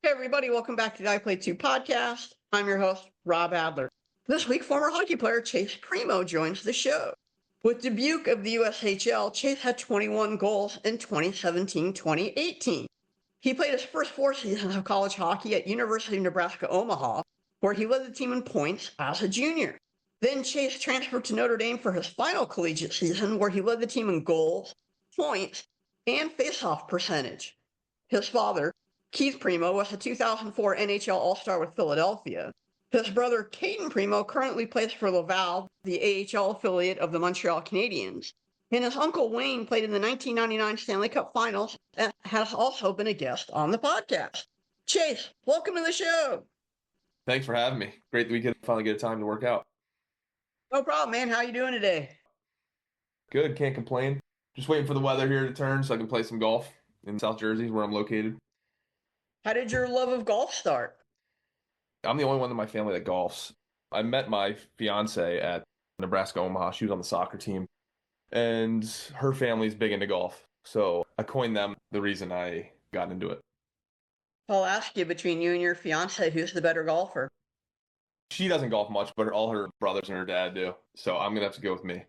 Hey, everybody, welcome back to the I Play 2 podcast. I'm your host, Rob Adler. This week, former hockey player Chayse Primeau joins the show. With debut of the USHL, Chayse had 21 goals in 2017-2018. He played his first 4 seasons of college hockey at University of Nebraska-Omaha, where he led the team in points as a junior. Then Chayse transferred to Notre Dame for his final collegiate season, where he led the team in goals, points, and faceoff percentage. His father, Keith Primeau, was a 2004 NHL All-Star with Philadelphia. His brother, Cayden Primeau, currently plays for Laval, the AHL affiliate of the Montreal Canadiens. And his uncle Wayne played in the 1999 Stanley Cup Finals and has also been a guest on the podcast. Chayse, welcome to the show. Thanks for having me. Great that we could finally get a time to work out. No problem, man. How you doing today? Good, can't complain. Just waiting for the weather here to turn so I can play some golf in South Jersey, where I'm located. How did your love of golf start? I'm the only one in my family that golfs. I met my fiance at Nebraska-Omaha. She was on the soccer team, and her family's big into golf. So I coined them the reason I got into it. I'll ask you, between you and your fiance, who's the better golfer? She doesn't golf much, but all her brothers and her dad do. So I'm going to have to go with me.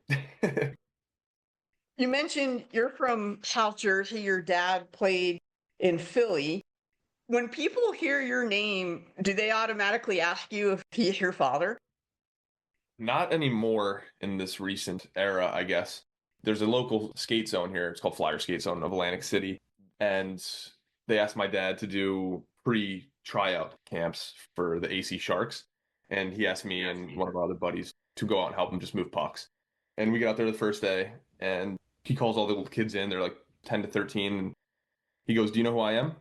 You mentioned you're from South Jersey. Your dad played in Philly. When people hear your name, do they automatically ask you if he's your father? Not anymore in this recent era, I guess. There's a local skate zone here. It's called Flyer Skate Zone of Atlantic City. And they asked my dad to do pre-tryout camps for the AC Sharks. And he asked me and one of our other buddies to go out and help him just move pucks. And we get out there the first day, and he calls all the little kids in. They're like 10 to 13. And he goes, "Do you know who I am?"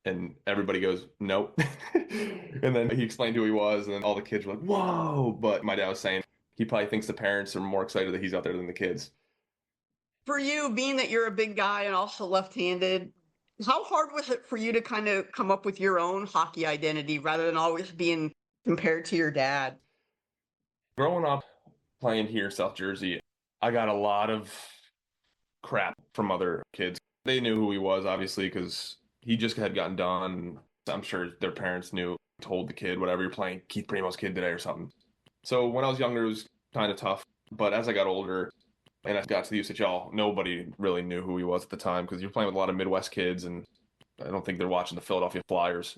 And everybody goes, "Nope." And then he explained who he was, and then all the kids were like, "Whoa." But my dad was saying he probably thinks the parents are more excited that he's out there than the kids. For you, being that you're a big guy and also left-handed, how hard was it for you to kind of come up with your own hockey identity rather than always being compared to your dad? Growing up playing here in South Jersey, I got a lot of crap from other kids. They knew who he was, obviously, because he just had gotten done. I'm sure their parents knew, told the kid, whatever, "You're playing Keith Primeau's kid today," or something. So when I was younger, it was kind of tough. But as I got older and I got to the USHL, nobody really knew who he was at the time because you're playing with a lot of Midwest kids, and I don't think they're watching the Philadelphia Flyers.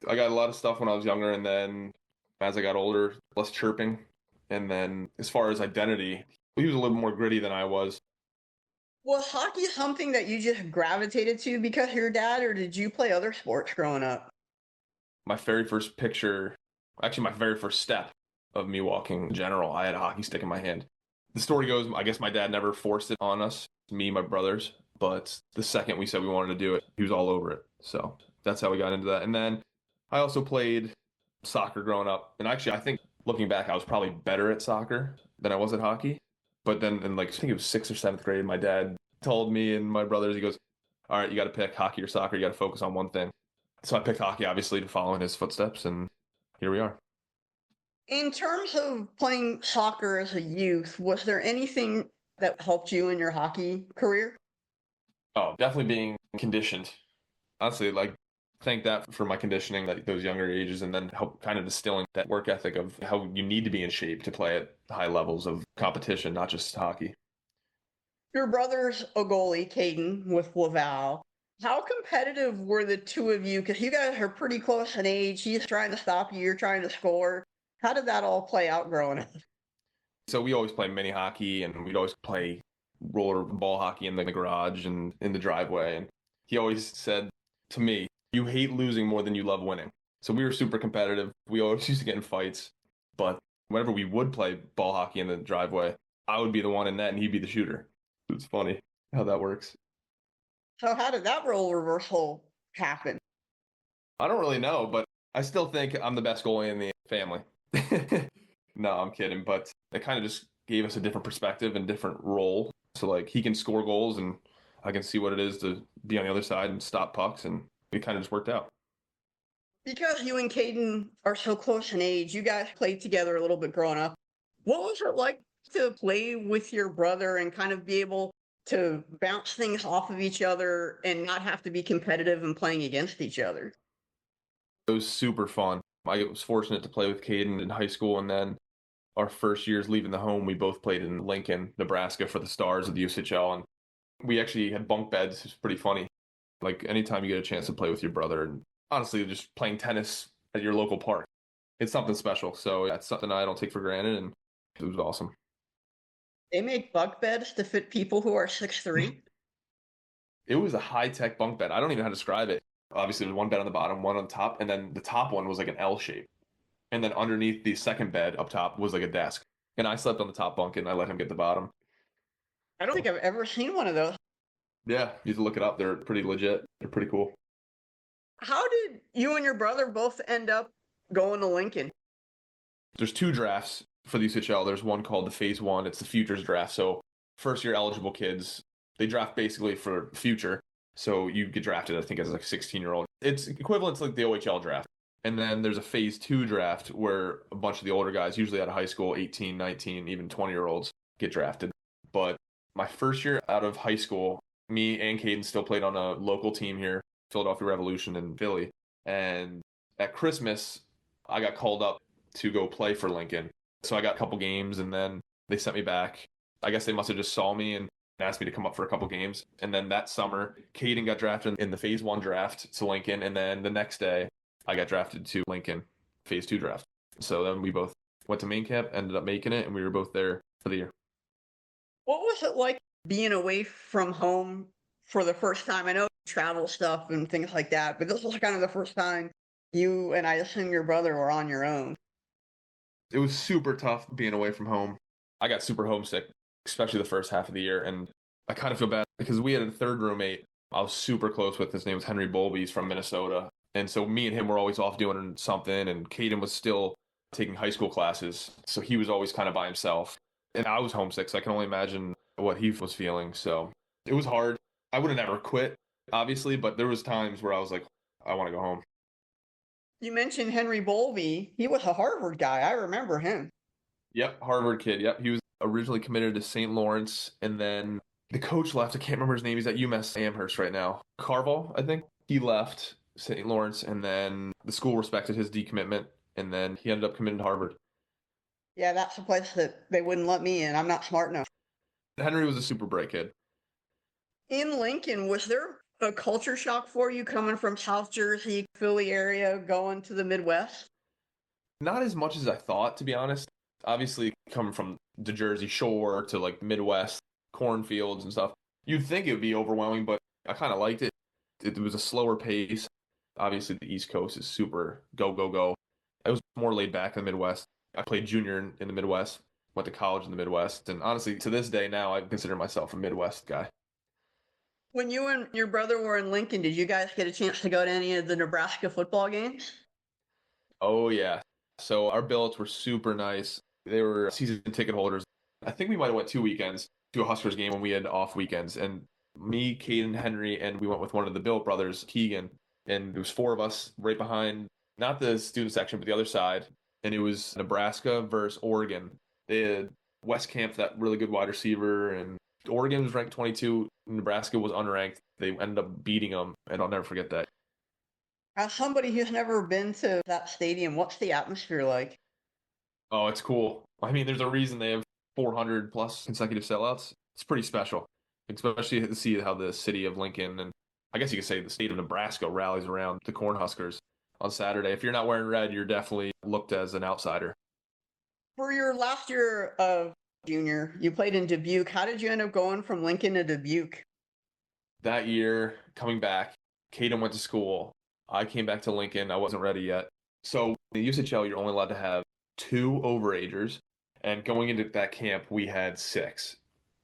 I got a lot of stuff when I was younger, and then as I got older, less chirping. And then as far as identity, he was a little more gritty than I was. Was hockey something that you just gravitated to because of your dad, or did you play other sports growing up? My very first picture, actually my very first step of me walking in general, I had a hockey stick in my hand. The story goes, I guess my dad never forced it on us, me and my brothers, but the second we said we wanted to do it, he was all over it. So that's how we got into that. And then I also played soccer growing up. And actually, I think looking back, I was probably better at soccer than I was at hockey. But then in I think it was 6th or 7th grade, my dad told me and my brothers, he goes, "All right, you got to pick hockey or soccer. You got to focus on one thing." So I picked hockey, obviously, to follow in his footsteps, and here we are. In terms of playing soccer as a youth, was there anything that helped you in your hockey career? Oh, definitely being conditioned. Honestly, thank that for my conditioning at those younger ages, and then help kind of distilling that work ethic of how you need to be in shape to play at high levels of competition, not just hockey. Your brother's a goalie, Cayden, with Laval. How competitive were the two of you? Because you guys are pretty close in age. He's trying to stop you, you're trying to score. How did that all play out growing up? So we always play mini hockey, and we'd always play roller ball hockey in the garage and in the driveway. And he always said to me, "You hate losing more than you love winning." So we were super competitive. We always used to get in fights. But whenever we would play ball hockey in the driveway, I would be the one in net and he'd be the shooter. It's funny how that works. So how did that role reversal happen? I don't really know, but I still think I'm the best goalie in the family. No, I'm kidding. But it kind of just gave us a different perspective and different role. So he can score goals and I can see what it is to be on the other side and stop pucks. And it kind of just worked out. Because you and Cayden are so close in age, you guys played together a little bit growing up. What was it like to play with your brother and kind of be able to bounce things off of each other and not have to be competitive and playing against each other? It was super fun. I was fortunate to play with Cayden in high school, and then our first years leaving the home, we both played in Lincoln, Nebraska for the Stars of the USHL, and we actually had bunk beds. It's pretty funny. Like anytime you get a chance to play with your brother, and honestly, just playing tennis at your local park, it's something special. So that's something I don't take for granted, and it was awesome. They make bunk beds to fit people who are 6'3". It was a high-tech bunk bed. I don't even know how to describe it. Obviously, there was one bed on the bottom, one on top, and then the top one was like an L shape. And then underneath the second bed up top was like a desk. And I slept on the top bunk and I let him get the bottom. I don't think I've ever seen one of those. Yeah, you can look it up. They're pretty legit. They're pretty cool. How did you and your brother both end up going to Lincoln? There's two drafts for the USHL. There's one called the Phase 1. It's the Futures Draft. So first year eligible kids, they draft basically for future. So you get drafted, I think, as like a 16-year-old. It's equivalent to like the OHL draft. And then there's a Phase 2 draft where a bunch of the older guys, usually out of high school, 18, 19, even 20-year-olds, get drafted. But my first year out of high school, me and Cayden still played on a local team here, Philadelphia Revolution in Philly. And at Christmas, I got called up to go play for Lincoln. So I got a couple games and then they sent me back. I guess they must have just saw me and asked me to come up for a couple games. And then that summer, Cayden got drafted in the Phase 1 draft to Lincoln. And then the next day, I got drafted to Lincoln Phase 2 draft. So then we both went to main camp, ended up making it, and we were both there for the year. What was it like being away from home for the first time? I know travel stuff and things like that, but this was kind of the first time you and I assume your brother were on your own. It was super tough being away from home. I got super homesick, especially the first half of the year. And I kind of feel bad because we had a third roommate I was super close with. His name was Henry Bowlby. He's from Minnesota. And so me and him were always off doing something. And Cayden was still taking high school classes. So he was always kind of by himself. And I was homesick. So I can only imagine what he was feeling. So it was hard. I would have never quit, obviously. But there was times where I was like, I want to go home. You mentioned Henry Bowlby. He was a Harvard guy. I remember him. Yep, Harvard kid. Yep, he was originally committed to St. Lawrence, and then the coach left. I can't remember his name. He's at UMass Amherst right now. Carval, I think. He left St. Lawrence, and then the school respected his decommitment, and then he ended up committing to Harvard. Yeah, that's a place that they wouldn't let me in. I'm not smart enough. Henry was a super bright kid. In Lincoln, was there a culture shock for you coming from South Jersey, Philly area, going to the Midwest? Not as much as I thought, to be honest. Obviously, coming from the Jersey Shore to like Midwest, cornfields and stuff, you'd think it would be overwhelming, but I kind of liked it. It was a slower pace. Obviously, the East Coast is super go, go, go. I was more laid back in the Midwest. I played junior in the Midwest, went to college in the Midwest, and honestly, to this day now, I consider myself a Midwest guy. When you and your brother were in Lincoln, did you guys get a chance to go to any of the Nebraska football games? Oh, yeah. So our billets were super nice. They were season ticket holders. I think we might have went 2 weekends to a Huskers game when we had off weekends. And me, Cayden, Henry, and we went with one of the Billet brothers, Keegan. And there was four of us right behind, not the student section, but the other side. And it was Nebraska versus Oregon. They had Westcamp, that really good wide receiver, and Oregon was ranked 22. Nebraska was unranked. They ended up beating them, and I'll never forget that. As somebody who's never been to that stadium, what's the atmosphere like? Oh, it's cool. I mean, there's a reason they have 400 plus consecutive sellouts. It's pretty special, especially to see how the city of Lincoln and I guess you could say the state of Nebraska rallies around the Cornhuskers on Saturday. If you're not wearing red, you're definitely looked as an outsider. For your last year of junior, you played in Dubuque. How did you end up going from Lincoln to Dubuque? That year, coming back, Cayden went to school. I came back to Lincoln. I wasn't ready yet. So in the USHL, you're only allowed to have 2 overagers. And going into that camp, we had 6.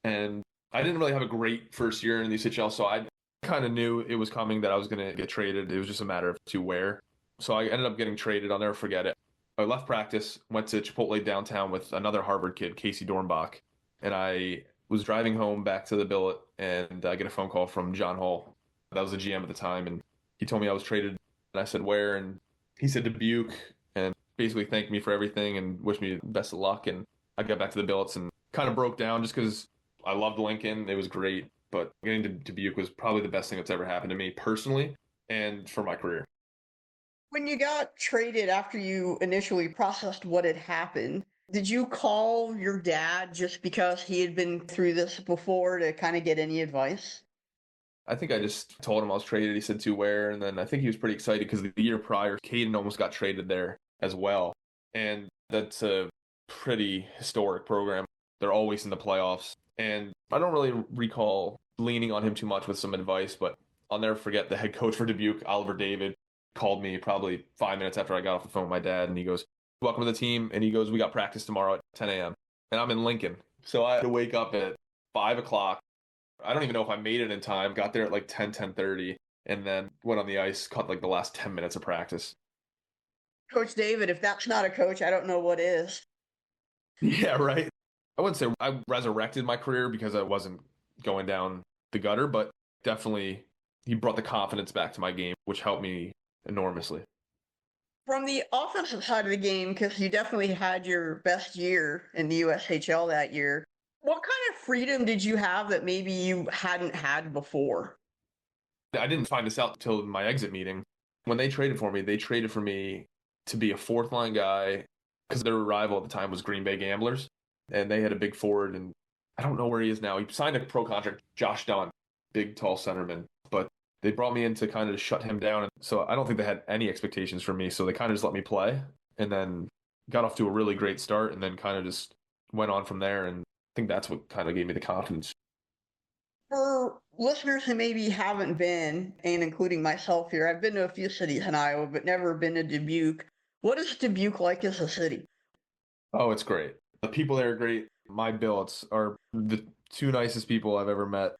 And I didn't really have a great first year in the USHL, so I kind of knew it was coming that I was going to get traded. It was just a matter of to where. So I ended up getting traded. I'll never forget it. I left practice, went to Chipotle downtown with another Harvard kid, Casey Dornbach. And I was driving home back to the billet, and I get a phone call from John Hall. That was the GM at the time, and he told me I was traded. And I said, where? And he said Dubuque, and basically thanked me for everything and wished me best of luck. And I got back to the billets and kind of broke down just because I loved Lincoln. It was great, but getting to Dubuque was probably the best thing that's ever happened to me personally and for my career. When you got traded after you initially processed what had happened, did you call your dad just because he had been through this before to kind of get any advice? I think I just told him I was traded. He said to where, and then I think he was pretty excited because the year prior, Cayden almost got traded there as well. And that's a pretty historic program. They're always in the playoffs. And I don't really recall leaning on him too much with some advice, but I'll never forget the head coach for Dubuque, Oliver David, called me probably 5 minutes after I got off the phone with my dad, and he goes, "Welcome to the team." And he goes, "We got practice tomorrow at 10 a.m." And I'm in Lincoln. So I had to wake up at 5 o'clock. I don't even know if I made it in time. Got there at like 10:30, and then went on the ice, caught like the last 10 minutes of practice. Coach David, if that's not a coach, I don't know what is. Yeah, right. I wouldn't say I resurrected my career because I wasn't going down the gutter, but definitely he brought the confidence back to my game, which helped me enormously. From the offensive side of the game, because you definitely had your best year in the USHL that year, what kind of freedom did you have that maybe you hadn't had before? I didn't find this out until my exit meeting. When they traded for me to be a fourth line guy because their rival at the time was Green Bay Gamblers, and they had a big forward, and I don't know where he is now. He signed a pro contract, Josh Dunn, big tall centerman, but they brought me in to kind of shut him down. And so I don't think they had any expectations for me. So they kind of just let me play and then got off to a really great start and then kind of just went on from there. And I think that's what kind of gave me the confidence. For listeners who maybe haven't been, and including myself here, I've been to a few cities in Iowa, but never been to Dubuque. What is Dubuque like as a city? Oh, it's great. The people there are great. My billets are the two nicest people I've ever met.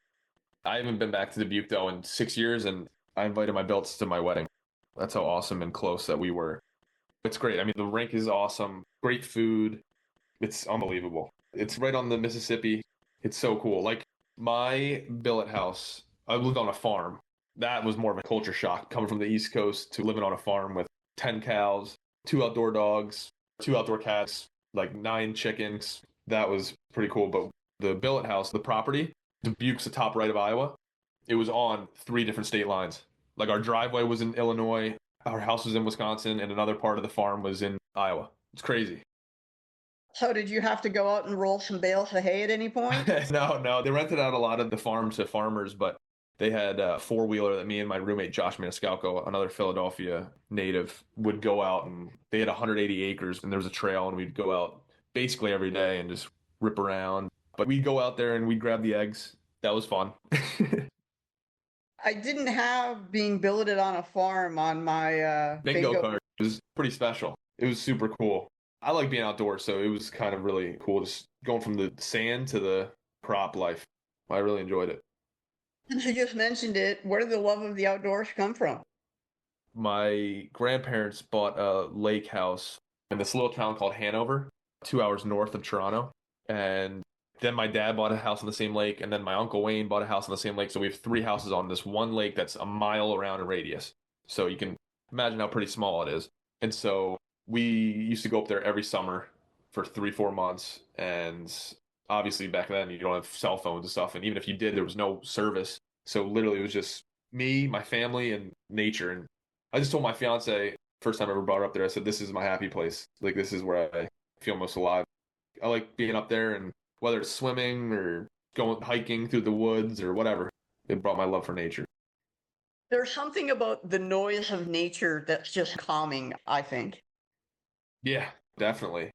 I haven't been back to Dubuque though in 6 years, and I invited my billets to my wedding. That's how awesome and close that we were. It's great. I mean, the rink is awesome. Great food. It's unbelievable. It's right on the Mississippi. It's so cool. Like my billet house, I lived on a farm. That was more of a culture shock coming from the East Coast to living on a farm with 10 cows, two outdoor dogs, two outdoor cats, like 9 chickens. That was pretty cool. But the billet house, the property, Dubuque's the top right of Iowa. It was on 3 different state lines. Like our driveway was in Illinois, our house was in Wisconsin, and another part of the farm was in Iowa. It's crazy. So did you have to go out and roll some bales of hay at any point? No, they rented out a lot of the farm to farmers, but they had a four-wheeler that me and my roommate Josh Maniscalco, another Philadelphia native, would go out, and they had 180 acres and there was a trail, and we'd go out basically every day and just rip around. But we'd go out there and we'd grab the eggs. That was fun. I didn't have being billeted on a farm on my Bingo bingo. card. It was pretty special. It was super cool. I like being outdoors, so it was kind of really cool just going from the sand to the crop life. I really enjoyed it. Since you just mentioned it, where did the love of the outdoors come from? My grandparents bought a lake house in this little town called Hanover, 2 hours north of Toronto. And then my dad bought a house on the same lake, and then my uncle Wayne bought a house on the same lake. So we have 3 houses on this one lake that's a mile around in radius. So you can imagine how pretty small it is. And so we used to go up there every summer for 3, 4 months. And obviously back then you don't have cell phones and stuff. And even if you did, there was no service. So literally it was just me, my family, and nature. And I just told my fiance, first time I ever brought her up there, I said, "This is my happy place. Like, this is where I feel most alive." I like being up there, and whether it's swimming or going hiking through the woods or whatever, it brought my love for nature. There's something about the noise of nature that's just calming, I think. Yeah, definitely.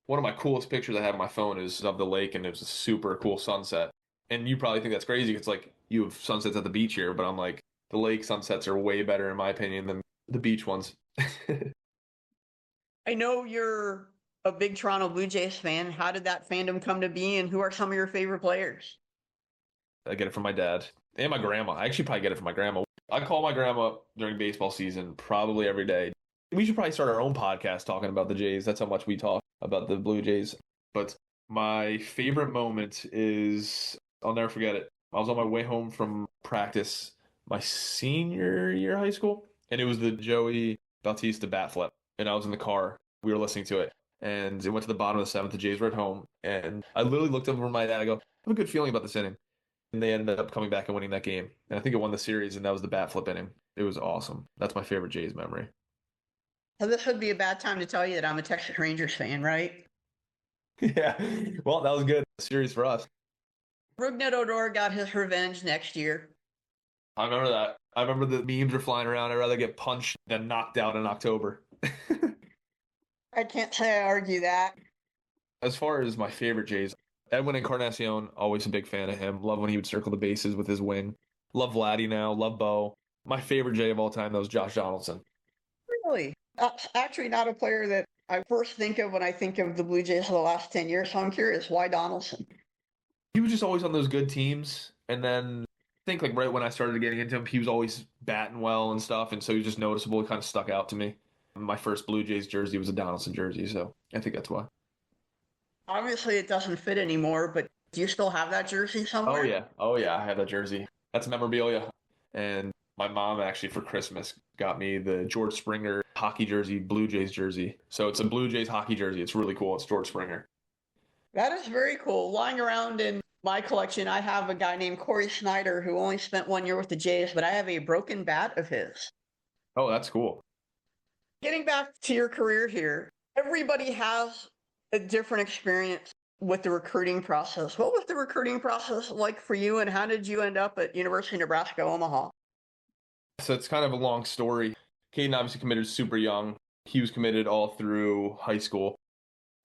One of my coolest pictures I have on my phone is of the lake, and it was a super cool sunset. And you probably think that's crazy. It's like you have sunsets at the beach here, but I'm like, the lake sunsets are way better, in my opinion, than the beach ones. I know you're a big Toronto Blue Jays fan. How did that fandom come to be, and who are some of your favorite players? I get it from my dad and my grandma. I actually probably get it from my grandma. I call my grandma during baseball season probably every day. We should probably start our own podcast talking about the Jays. That's how much we talk about the Blue Jays. But my favorite moment is, I'll never forget it. I was on my way home from practice my senior year of high school, and it was the Joey Bautista bat flip. And I was in the car. We were listening to it. And it went to the bottom of the seventh. The Jays were at home. And I literally looked over at my dad. I go, I have a good feeling about this inning. And they ended up coming back and winning that game. And I think it won the series, and that was the bat flip inning. It was awesome. That's my favorite Jays memory. So this would be a bad time to tell you that I'm a Texas Rangers fan, right? Yeah. Well, that was good. Series for us. Rougned Odor got his revenge next year. I remember that. I remember the memes were flying around. I'd rather get punched than knocked out in October. I can't say I argue that. As far as my favorite Jays, Edwin Encarnacion, always a big fan of him. Love when he would circle the bases with his wing. Love Vladdy now. Love Bo. My favorite Jay of all time, though, was Josh Donaldson. Really? That's actually not a player that I first think of when I think of the Blue Jays for the last 10 years. So I'm curious, why Donaldson? He was just always on those good teams. And then I think like right when I started getting into him, he was always batting well and stuff. And so he was just noticeable. It kind of stuck out to me. My first Blue Jays jersey was a Donaldson jersey. So I think that's why. Obviously, it doesn't fit anymore, but do you still have that jersey somewhere? Oh, yeah. Oh, yeah. I have that jersey. That's memorabilia. And my mom actually for Christmas got me the George Springer hockey jersey, Blue Jays jersey. So it's a Blue Jays hockey jersey. It's really cool. It's George Springer. That is very cool. Lying around in my collection, I have a guy named Corey Snyder who only spent 1 year with the Jays, but I have a broken bat of his. Oh, that's cool. Getting back to your career here, everybody has a different experience with the recruiting process. What was the recruiting process like for you, and how did you end up at University of Nebraska-Omaha? So it's kind of a long story. Cayden obviously committed super young. He was committed all through high school.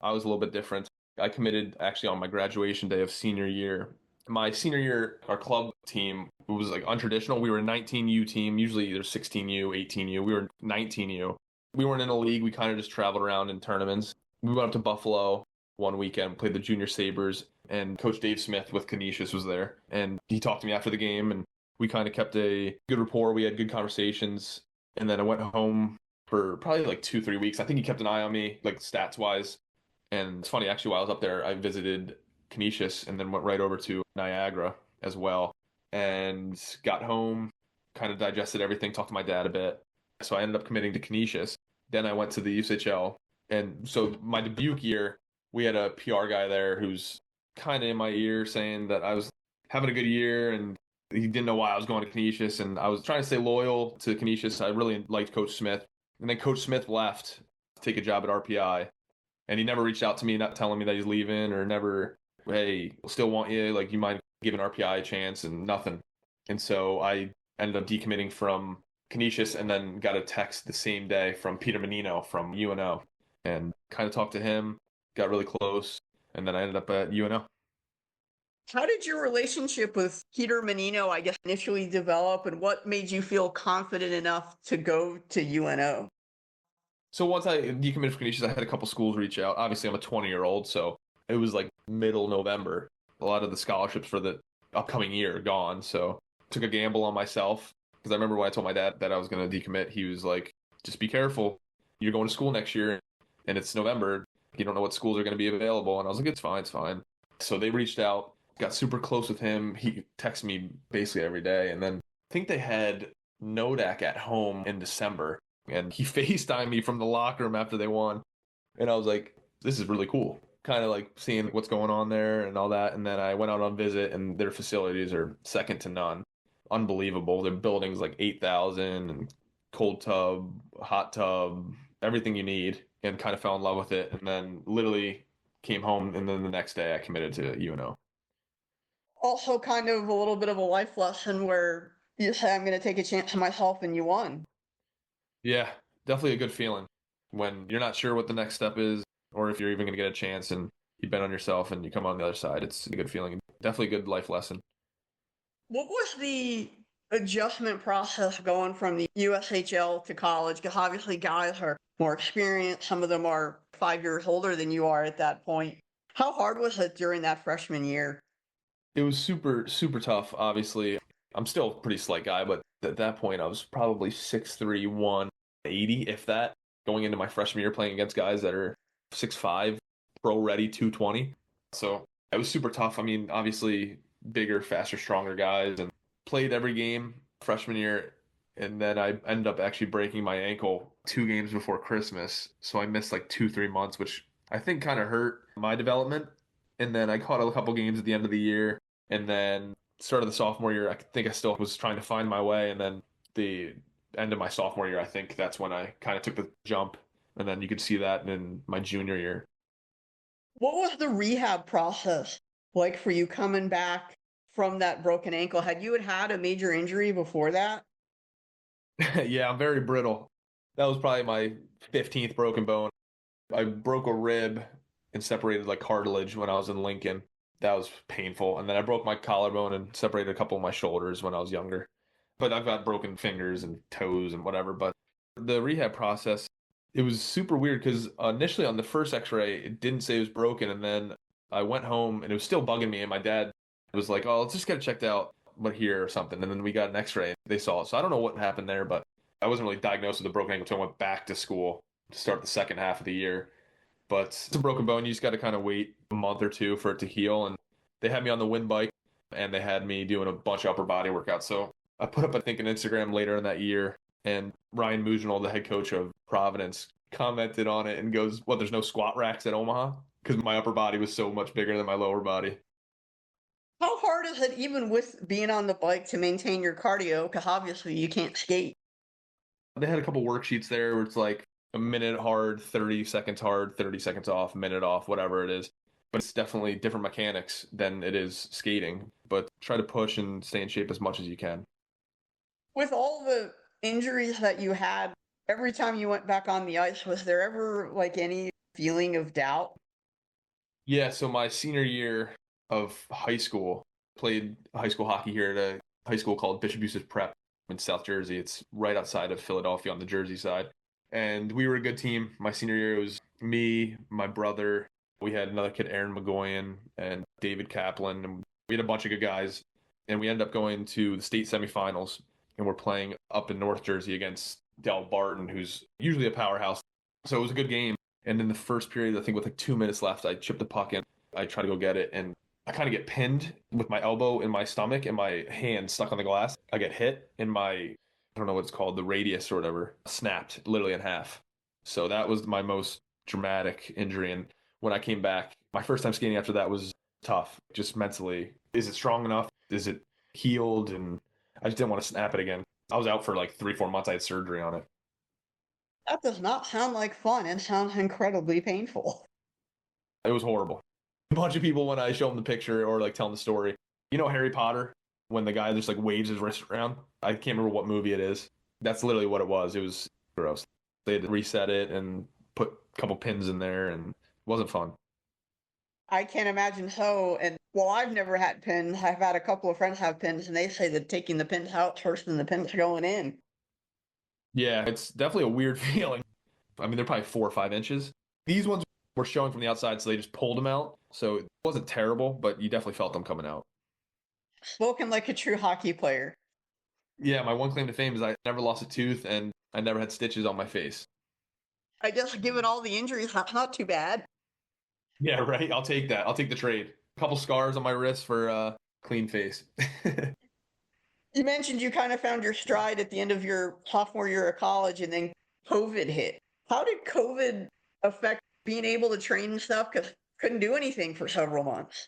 I was a little bit different. I committed actually on my graduation day of senior year. My senior year, our club team was like untraditional. We were a 19U team, usually either 16U, 18U. We were 19U. We weren't in a league. We kind of just traveled around in tournaments. We went up to Buffalo one weekend, played the Junior Sabres, and Coach Dave Smith with Canisius was there. And he talked to me after the game, and we kind of kept a good rapport. We had good conversations. And then I went home for probably like 2-3 weeks. I think he kept an eye on me, like stats wise. And it's funny, actually, while I was up there, I visited Canisius and then went right over to Niagara as well and got home, kind of digested everything, talked to my dad a bit. So I ended up committing to Canisius. Then I went to the USHL. And so my debut year, we had a PR guy there who's kind of in my ear saying that I was having a good year and he didn't know why I was going to Canisius. And I was trying to stay loyal to Canisius. I really liked Coach Smith. And then Coach Smith left to take a job at RPI. And he never reached out to me, not telling me that he's leaving or never, hey, still want you. Like, you mind giving RPI a chance and nothing. And so I ended up decommitting from Canisius and then got a text the same day from Peter Menino from UNO and kind of talked to him, got really close. And then I ended up at UNO. How did your relationship with Peter Menino, I guess, initially develop, and what made you feel confident enough to go to UNO? So once I decommitted from Canisius, I had a couple schools reach out. Obviously, I'm a 20-year-old, so it was like middle November. A lot of the scholarships for the upcoming year are gone, so took a gamble on myself. Because I remember when I told my dad that I was going to decommit, he was like, just be careful. You're going to school next year, and it's November. You don't know what schools are going to be available. And I was like, it's fine, it's fine. So they reached out, got super close with him. He texted me basically every day. And then I think they had Nodak at home in December. And he FaceTimed me from the locker room after they won. And I was like, this is really cool. Kind of like seeing what's going on there and all that. And then I went out on visit, and their facilities are second to none. Unbelievable. Their building's like 8,000 and cold tub, hot tub, everything you need, and kind of fell in love with it. And then literally came home. And then the next day I committed to UNO. Also, kind of a little bit of a life lesson where you say, I'm going to take a chance on myself, and you won. Yeah, definitely a good feeling when you're not sure what the next step is or if you're even going to get a chance and you bet on yourself and you come on the other side. It's a good feeling. Definitely a good life lesson. What was the adjustment process going from the USHL to college? Because obviously guys are more experienced. Some of them are 5 years older than you are at that point. How hard was it during that freshman year? It was super, super tough, obviously. I'm still a pretty slight guy, but at that point I was probably 6'3", 180, if that, going into my freshman year playing against guys that are 6'5", pro ready 220. So it was super tough. I mean, obviously bigger, faster, stronger guys, and played every game freshman year. And then I ended up actually breaking my ankle 2 games before Christmas. So I missed like 2-3 months, which I think kind of hurt my development. And then I caught a couple games at the end of the year. And then start of the sophomore year, I think I still was trying to find my way. And then the end of my sophomore year, I think that's when I kind of took the jump And then you could see that in my junior year. What was the rehab process like for you coming back from that broken ankle? Had a major injury before that? Yeah, I'm very brittle. That was probably my 15th broken bone. I broke a rib and separated like cartilage when I was in Lincoln. That was painful. And then I broke my collarbone and separated a couple of my shoulders when I was younger. But I've got broken fingers and toes and whatever. But the rehab process, it was super weird because initially on the first x-ray, it didn't say it was broken. And then I went home and it was still bugging me. And my dad was like, oh, let's just get it checked out, but here or something. And then we got an x-ray. They saw it. So I don't know what happened there, but I wasn't really diagnosed with a broken ankle until I went back to school to start the second half of the year. But it's a broken bone. You just got to kind of wait a month or two for it to heal. And they had me on the wind bike and they had me doing a bunch of upper body workouts. So I put up, I think, an Instagram later in that year. And Ryan Mugenal, the head coach of Providence, commented on it and goes, well, there's no squat racks at Omaha because my upper body was so much bigger than my lower body. How hard is it, even with being on the bike, to maintain your cardio? Because obviously you can't skate. They had a couple worksheets there where it's like a minute hard, 30 seconds hard, 30 seconds off, minute off, whatever it is. But it's definitely different mechanics than it is skating. But try to push and stay in shape as much as you can. With all the injuries that you had, every time you went back on the ice, was there ever like any feeling of doubt? Yeah, so my senior year of high school, played high school hockey here at a high school called Bishop Eustace Prep in South Jersey. It's right outside of Philadelphia on the Jersey side. And we were a good team. My senior year, it was me, my brother. We had another kid, Aaron McGoyan, and David Kaplan. And we had a bunch of good guys. And we ended up going to the state semifinals. And we're playing up in North Jersey against Del Barton, who's usually a powerhouse. So it was a good game. And in the first period, I think with like 2 minutes left, I chipped the puck in. I try to go get it. And I kind of get pinned with my elbow in my stomach and my hand stuck on the glass. I get hit in my, I don't know what it's called, the radius or whatever, snapped literally in half. So that was my most dramatic injury. And when I came back, my first time skating after that was tough, just mentally. Is it strong enough? Is it healed? And I just didn't want to snap it again. I was out for like 3-4 months. I had surgery on it. That does not sound like fun. It sounds incredibly painful. It was horrible. A bunch of people, when I show them the picture or like tell them the story, you know Harry Potter, when the guy just like waves his wrist around? I can't remember what movie it is. That's literally what it was. It was gross. They had to reset it and put a couple pins in there, and it wasn't fun. I can't imagine so. And well, I've never had pins. I've had a couple of friends have pins, and they say that taking the pins out worse than the pins going in. Yeah, it's definitely a weird feeling. I mean, they're probably 4 or 5 inches. These ones were showing from the outside, so they just pulled them out. So it wasn't terrible, but you definitely felt them coming out. Spoken like a true hockey player. Yeah, my one claim to fame is I never lost a tooth and I never had stitches on my face. I guess given all the injuries, that's not too bad. Yeah, right. I'll take that. I'll take the trade. A couple scars on my wrist for clean face. You mentioned you kind of found your stride at the end of your sophomore year of college, and then COVID hit. How did COVID affect being able to train and stuff? Because couldn't do anything for several months.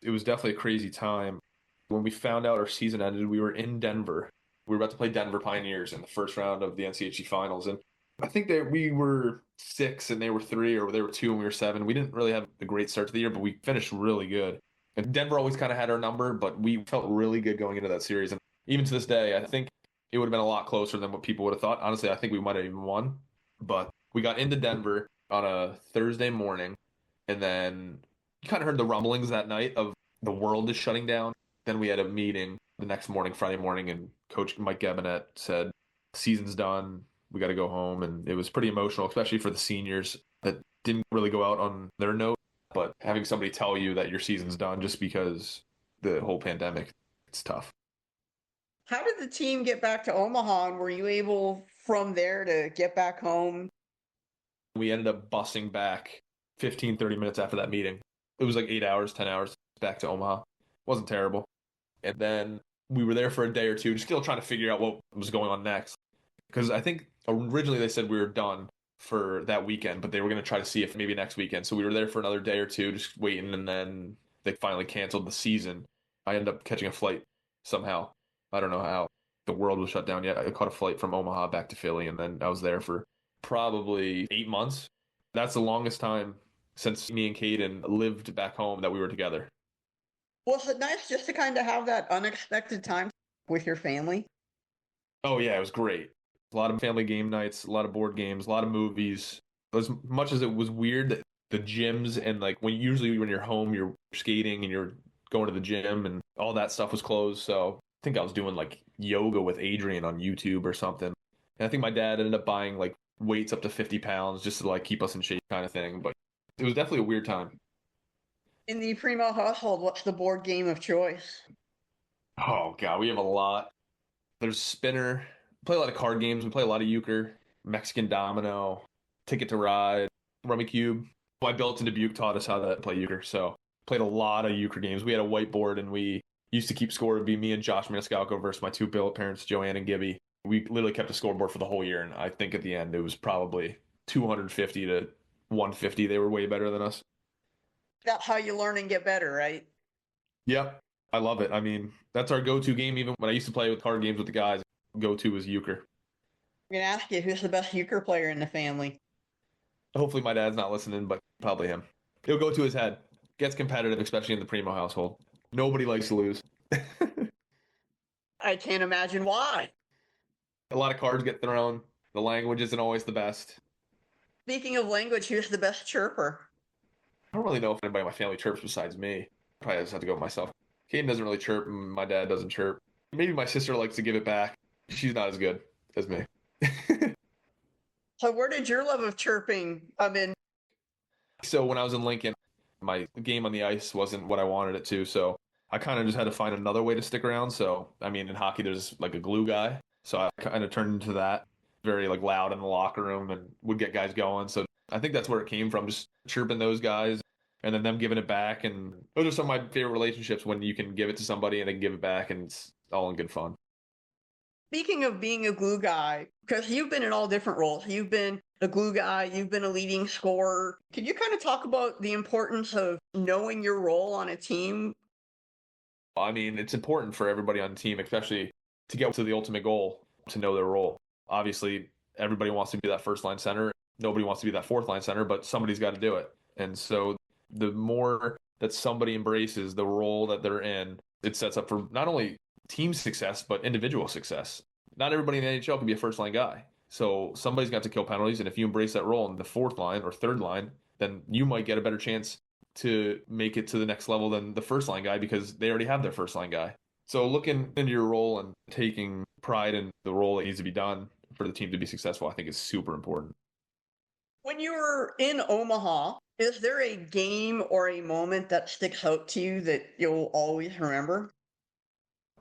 It was definitely a crazy time. When we found out our season ended, we were in Denver. We were about to play Denver Pioneers in the first round of the NCHC finals. And I think that we were 6 and they were 3, or they were 2 and we were 7. We didn't really have a great start to the year, but we finished really good. And Denver always kind of had our number, but we felt really good going into that series. And even to this day, I think it would have been a lot closer than what people would have thought. Honestly, I think we might have even won. But we got into Denver on a Thursday morning, and then you kind of heard the rumblings that night of the world is shutting down. Then we had a meeting the next morning, Friday morning, and Coach Mike Gabinet said, season's done. We got to go home. And it was pretty emotional, especially for the seniors that didn't really go out on their note. But having somebody tell you that your season's done just because the whole pandemic, it's tough. How did the team get back to Omaha, and were you able from there to get back home? We ended up busing back 15, 30 minutes after that meeting. It was like 8 hours, 10 hours back to Omaha. Wasn't terrible. And then we were there for a day or two, just still trying to figure out what was going on next. Because I think originally they said we were done for that weekend, but they were going to try to see if maybe next weekend. So we were there for another day or two, just waiting, and then they finally canceled the season. I ended up catching a flight somehow. I don't know how. The world was shut down yet. I caught a flight from Omaha back to Philly, and then I was there for probably 8 months. That's the longest time since me and Cayden lived back home that we were together. Was it nice just to kind of have that unexpected time with your family? Oh yeah, it was great. A lot of family game nights, a lot of board games, a lot of movies. As much as it was weird that the gyms and like when you're home, you're skating and you're going to the gym and all that stuff was closed. So I think I was doing like yoga with Adrian on YouTube or something. And I think my dad ended up buying like weights up to 50 pounds just to like keep us in shape kind of thing. But it was definitely a weird time. In the Primo household, what's the board game of choice? Oh God, we have a lot. There's Spinner. We play a lot of card games. We play a lot of euchre, Mexican Domino, Ticket to Ride, Rummy Cube. My built in Dubuque taught us how to play euchre, so played a lot of euchre games. We had a whiteboard and we used to keep score. It'd be me and Josh Maniscalco versus my two billet parents, Joanne and Gibby. We literally kept a scoreboard for the whole year, and I think at the end it was probably 250 to 150. They were way better than us. That's how you learn and get better, right? Yep. I love it. I mean, that's our go-to game. Even when I used to play with card games with the guys, go-to was euchre. I'm going to ask you, who's the best euchre player in the family? Hopefully my dad's not listening, but probably him. He'll go to his head. Gets competitive, especially in the Primo household. Nobody likes to lose. I can't imagine why. A lot of cards get thrown. The language isn't always the best. Speaking of language, who's the best chirper? I don't really know if anybody in my family chirps besides me. Probably just have to go with myself. Cayden doesn't really chirp, and my dad doesn't chirp. Maybe my sister likes to give it back. She's not as good as me. So where did your love of chirping come in? So when I was in Lincoln, my game on the ice wasn't what I wanted it to, so I kind of just had to find another way to stick around. So, I mean, in hockey, there's like a glue guy. So I kind of turned into that, very like loud in the locker room and would get guys going. So I think that's where it came from, just chirping those guys and then them giving it back. And those are some of my favorite relationships when you can give it to somebody and they can give it back and it's all in good fun. Speaking of being a glue guy, because you've been in all different roles. You've been a glue guy, you've been a leading scorer. Could you kind of talk about the importance of knowing your role on a team? I mean, it's important for everybody on the team, especially to get to the ultimate goal, to know their role. Obviously, everybody wants to be that first line center. Nobody wants to be that fourth line center, but somebody's got to do it. And so the more that somebody embraces the role that they're in, it sets up for not only team success, but individual success. Not everybody in the NHL can be a first line guy. So somebody's got to kill penalties. And if you embrace that role in the fourth line or third line, then you might get a better chance to make it to the next level than the first line guy because they already have their first line guy. So looking into your role and taking pride in the role that needs to be done for the team to be successful, I think is super important. When you were in Omaha, is there a game or a moment that sticks out to you that you'll always remember?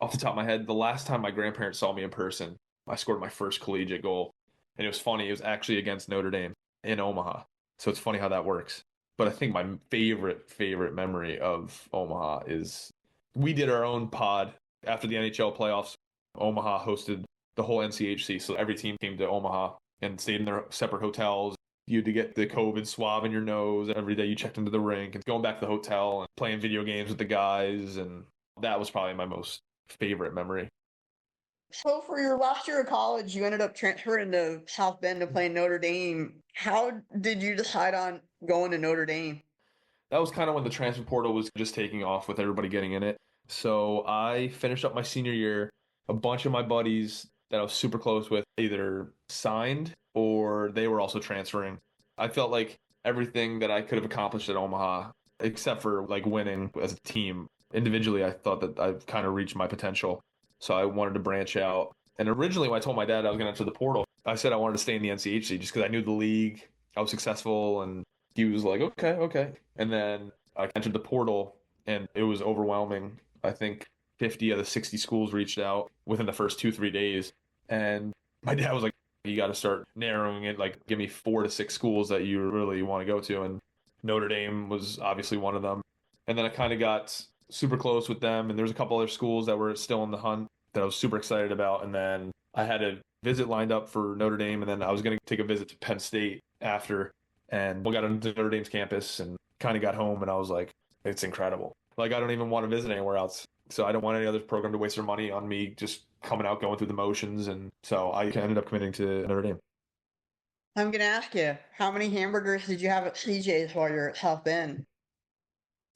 Off the top of my head, the last time my grandparents saw me in person, I scored my first collegiate goal. And it was funny. It was actually against Notre Dame in Omaha. So it's funny how that works. But I think my favorite memory of Omaha is we did our own pod after the NHL playoffs. Omaha hosted the whole NCHC. So every team came to Omaha and stayed in their separate hotels. You had to get the COVID swab in your nose every day you checked into the rink and going back to the hotel and playing video games with the guys. And that was probably my most favorite memory. So for your last year of college, you ended up transferring to South Bend to play Notre Dame. How did you decide on going to Notre Dame? That was kind of when the transfer portal was just taking off with everybody getting in it. So I finished up my senior year. A bunch of my buddies that I was super close with either signed or they were also transferring. I felt like everything that I could have accomplished at Omaha, except for like winning as a team, individually, I thought that I've kind of reached my potential. So I wanted to branch out. And originally, when I told my dad I was going to enter the portal, I said I wanted to stay in the NCHC just because I knew the league, I was successful, and he was like, okay. And then I entered the portal, and it was overwhelming. I think 50 of the 60 schools reached out within the first 2-3 days. And my dad was like, you got to start narrowing it, like give me 4 to 6 schools that you really want to go to. And Notre Dame was obviously one of them. And then I kind of got super close with them. And there's a couple other schools that were still in the hunt that I was super excited about. And then I had a visit lined up for Notre Dame. And then I was going to take a visit to Penn State after. And we got into Notre Dame's campus and kind of got home. And I was like, it's incredible. Like, I don't even want to visit anywhere else. So I don't want any other program to waste their money on me just coming out, going through the motions. And so I ended up committing to Notre Dame. I'm going to ask you, how many hamburgers did you have at CJ's while you're at South Bend?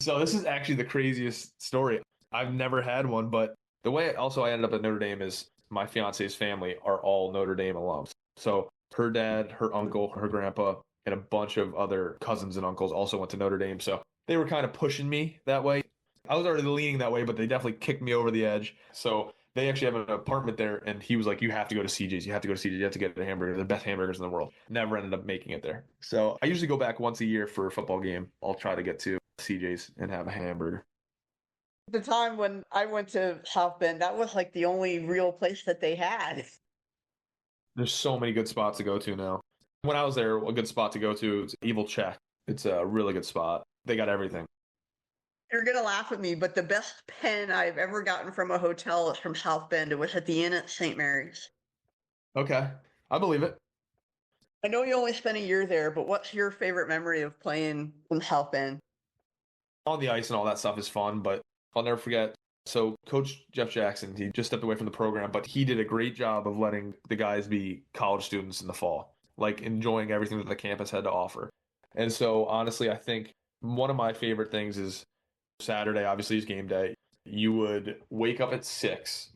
So this is actually the craziest story. I've never had one, but the way also I ended up at Notre Dame is my fiance's family are all Notre Dame alums. So her dad, her uncle, her grandpa, and a bunch of other cousins and uncles also went to Notre Dame. So they were kind of pushing me that way. I was already leaning that way, but they definitely kicked me over the edge. So they actually have an apartment there, and he was like, "You have to go to CJ's. You have to go to CJ's. You have to get a hamburger. The best hamburgers in the world." Never ended up making it there. So I usually go back once a year for a football game. I'll try to get to CJ's and have a hamburger. The time when I went to South Bend, that was like the only real place that they had. There's so many good spots to go to now. When I was there, a good spot to go to is Evil Check. It's a really good spot. They got everything. You're going to laugh at me, but the best pen I've ever gotten from a hotel is from South Bend. It was at the Inn at St. Mary's. Okay, I believe it. I know you only spent a year there, but what's your favorite memory of playing in South Bend? On the ice and all that stuff is fun, but I'll never forget. So Coach Jeff Jackson, he just stepped away from the program, but he did a great job of letting the guys be college students in the fall, like enjoying everything that the campus had to offer. And so honestly, I think one of my favorite things is Saturday, obviously is game day. You would wake up at 6.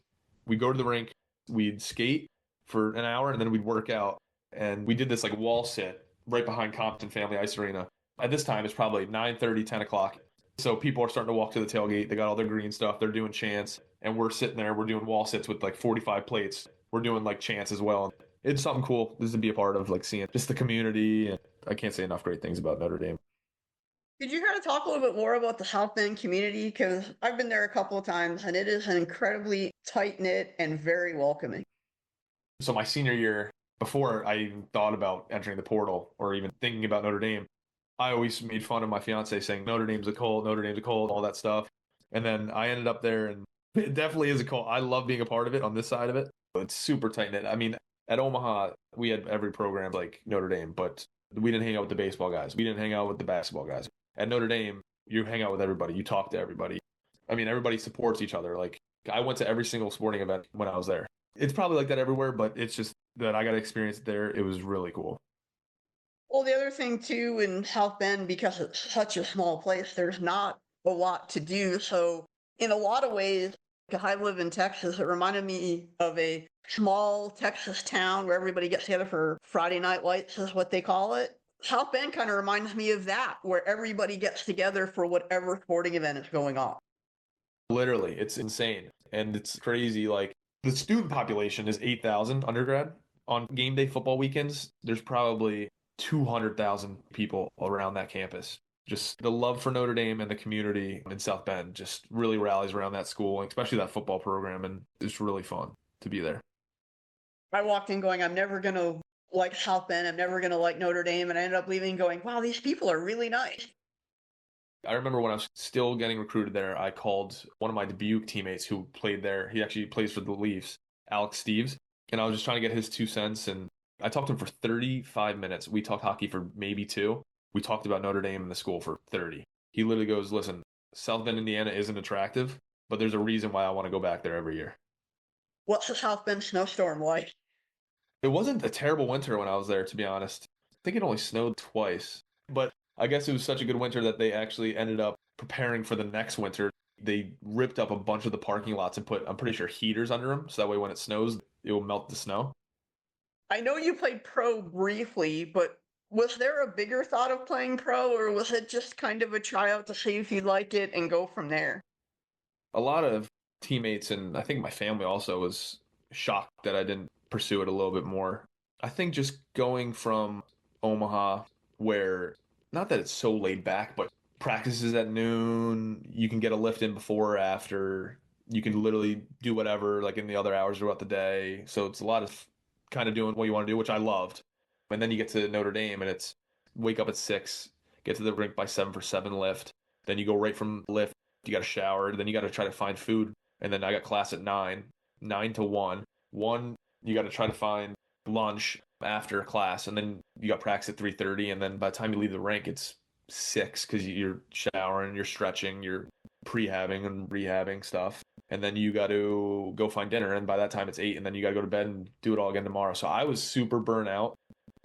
We'd go to the rink, we'd skate for an hour, and then we'd work out. And we did this like wall sit right behind Compton Family Ice Arena. At this time, it's probably 9:30, 10 o'clock. So people are starting to walk to the tailgate. They got all their green stuff. They're doing chants. And we're sitting there. We're doing wall sits with like 45 plates. We're doing like chants as well. It's something cool. This to be a part of, like seeing just the community. And I can't say enough great things about Notre Dame. Could you kind of talk a little bit more about the South Bend community? Because I've been there a couple of times, and it is an incredibly tight-knit and very welcoming. So my senior year, before I even thought about entering the portal or even thinking about Notre Dame, I always made fun of my fiance saying Notre Dame's a cult, Notre Dame's a cult, all that stuff. And then I ended up there, and it definitely is a cult. I love being a part of it on this side of it. It's super tight knit. I mean, at Omaha, we had every program like Notre Dame, but we didn't hang out with the baseball guys. We didn't hang out with the basketball guys. At Notre Dame, you hang out with everybody. You talk to everybody. I mean, everybody supports each other. Like, I went to every single sporting event when I was there. It's probably like that everywhere, but it's just that I got to experience it there. It was really cool. Well, the other thing too in South Bend, because it's such a small place, there's not a lot to do. So in a lot of ways, because I live in Texas, it reminded me of a small Texas town where everybody gets together for Friday night lights, is what they call it. South Bend kind of reminds me of that, where everybody gets together for whatever sporting event is going on. Literally, it's insane. And it's crazy. Like, the student population is 8,000 undergrad. On game day football weekends, there's probably 200,000 people around that campus. Just the love for Notre Dame and the community in South Bend just really rallies around that school, especially that football program. And it's really fun to be there. I walked in going, I'm never going to like South Bend. I'm never going to like Notre Dame. And I ended up leaving going, wow, these people are really nice. I remember when I was still getting recruited there, I called one of my Dubuque teammates who played there. He actually plays for the Leafs, Alex Steves. And I was just trying to get his 2 cents. And I talked to him for 35 minutes. We talked hockey for maybe 2. We talked about Notre Dame and the school for 30. He literally goes, listen, South Bend, Indiana isn't attractive, but there's a reason why I want to go back there every year. What's the South Bend snowstorm like? It wasn't a terrible winter when I was there, to be honest. I think it only snowed twice. But I guess it was such a good winter that they actually ended up preparing for the next winter. They ripped up a bunch of the parking lots and put, I'm pretty sure, heaters under them. So that way when it snows, it will melt the snow. I know you played pro briefly, but was there a bigger thought of playing pro, or was it just kind of a tryout to see if you liked it and go from there? A lot of teammates, and I think my family also, was shocked that I didn't pursue it a little bit more. I think just going from Omaha, where not that it's so laid back, but practices at noon, you can get a lift in before or after, you can literally do whatever like in the other hours throughout the day. So it's a lot of kind of doing what you want to do, which I loved. And then you get to Notre Dame and it's wake up at 6, get to the rink by 7 for 7 lift. Then you go right from lift, you got to shower, then you got to try to find food. And then I got class at 9, 9 to 1. 1, you got to try to find lunch after class, and then you got practice at 3:30, and then by the time you leave the rink, it's 6 because you're showering, you're stretching, you're prehabbing and rehabbing stuff, and then you got to go find dinner, and by that time it's 8, and then you got to go to bed and do it all again tomorrow. So I was super burnt out.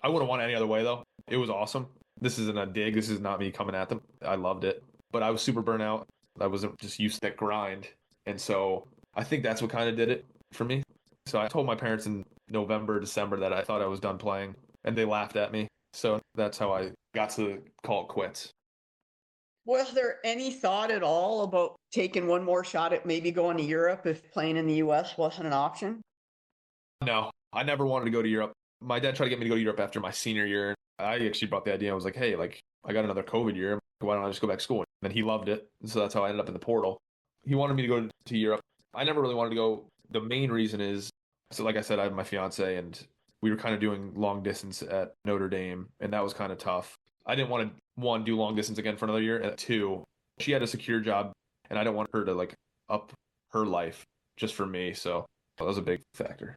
I wouldn't want it any other way, though. It was awesome. This isn't a dig. This is not me coming at them. I loved it. But I was super burnt out. I wasn't just used to that grind. And so I think that's what kind of did it for me. So I told my parents in November, December that I thought I was done playing, and they laughed at me. So that's how I got to call it quits. Was there any thought at all about taking one more shot at maybe going to Europe if playing in the US wasn't an option? No, I never wanted to go to Europe. My dad tried to get me to go to Europe after my senior year. I actually brought the idea. I was like, hey, like I got another COVID year. Why don't I just go back to school? And then he loved it. And so that's how I ended up in the portal. He wanted me to go to Europe. I never really wanted to go. The main reason is, so like I said, I have my fiance and we were kind of doing long distance at Notre Dame, and that was kind of tough. I didn't want to, one, do long distance again for another year, and two, she had a secure job, and I didn't want her to like up her life just for me. So that was a big factor.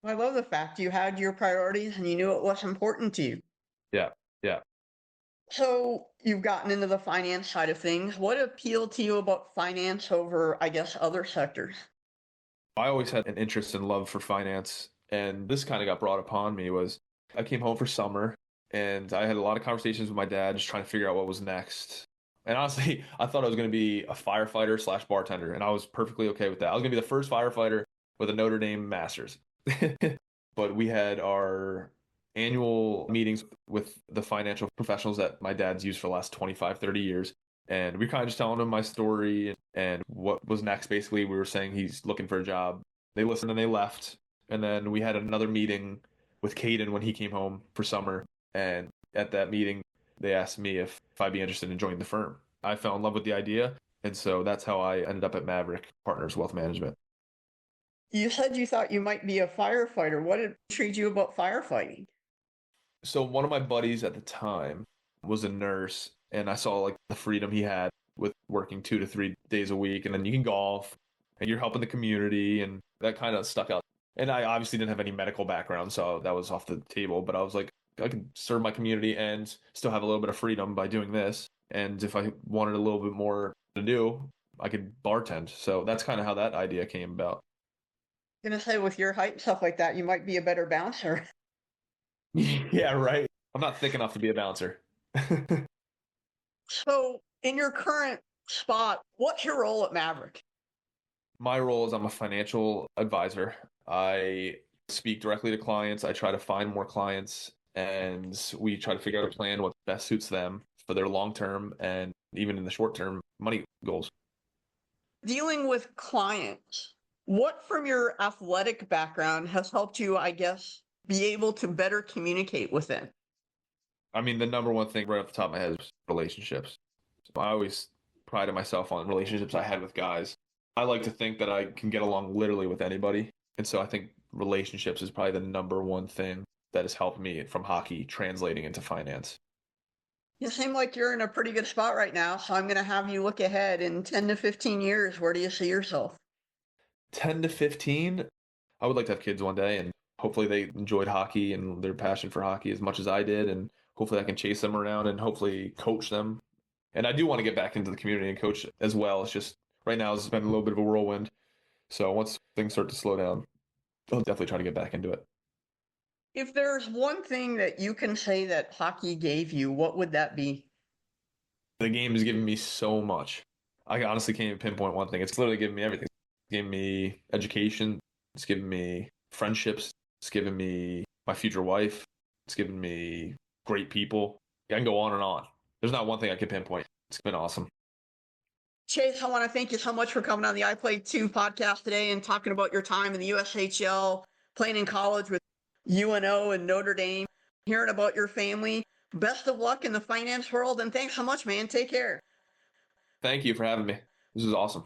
I love the fact you had your priorities and you knew it was important to you. Yeah, yeah. So you've gotten into the finance side of things. What appealed to you about finance over, I guess, other sectors? I always had an interest and love for finance, and this kind of got brought upon me was I came home for summer and I had a lot of conversations with my dad just trying to figure out what was next. And honestly, I thought I was going to be a firefighter slash bartender, and I was perfectly okay with that. I was going to be the first firefighter with a Notre Dame master's. But we had our annual meetings with the financial professionals that my dad's used for the last 25, 30 years. And we kind of just telling him my story and what was next. Basically, we were saying he's looking for a job. They listened and they left. And then we had another meeting with Cayden when he came home for summer. And at that meeting, they asked me if I'd be interested in joining the firm. I fell in love with the idea. And so that's how I ended up at Maverick Partners Wealth Management. You said you thought you might be a firefighter. What intrigued you about firefighting? So one of my buddies at the time was a nurse, and I saw like the freedom he had with working 2 to 3 days a week, and then you can golf, and you're helping the community, and that kind of stuck out. And I obviously didn't have any medical background, so that was off the table. But I was like, I can serve my community and still have a little bit of freedom by doing this. And if I wanted a little bit more to do, I could bartend. So that's kind of how that idea came about. I'm gonna say with your height and stuff like that, you might be a better bouncer. Yeah, right. I'm not thick enough to be a bouncer. So in your current spot, what's your role at Maverick? My role is I'm a financial advisor. I speak directly to clients. I try to find more clients, and we try to figure out a plan what best suits them for their long term and even in the short term money goals. Dealing with clients, what from your athletic background has helped you, I guess, be able to better communicate with them? I mean, the number one thing right off the top of my head is relationships. I always prided myself on relationships I had with guys. I like to think that I can get along literally with anybody. And so I think relationships is probably the number one thing that has helped me from hockey translating into finance. You seem like you're in a pretty good spot right now, so I'm going to have you look ahead in 10 to 15 years. Where do you see yourself? 10 to 15, I would like to have kids one day, and hopefully they enjoyed hockey and their passion for hockey as much as I did. And hopefully I can chase them around and hopefully coach them. And I do want to get back into the community and coach as well. It's just right now it's been a little bit of a whirlwind. So once things start to slow down, I'll definitely try to get back into it. If there's one thing that you can say that hockey gave you, what would that be? The game has given me so much. I honestly can't even pinpoint one thing. It's literally given me everything. It's given me education. It's given me friendships. It's given me my future wife. It's given me great people. I can go on and on. There's not one thing I can pinpoint. It's been awesome. Chayse, I want to thank you so much for coming on the I Play 2 podcast today and talking about your time in the USHL, playing in college with UNO and Notre Dame, hearing about your family. Best of luck in the finance world, and thanks so much, man. Take care. Thank you for having me. This is awesome.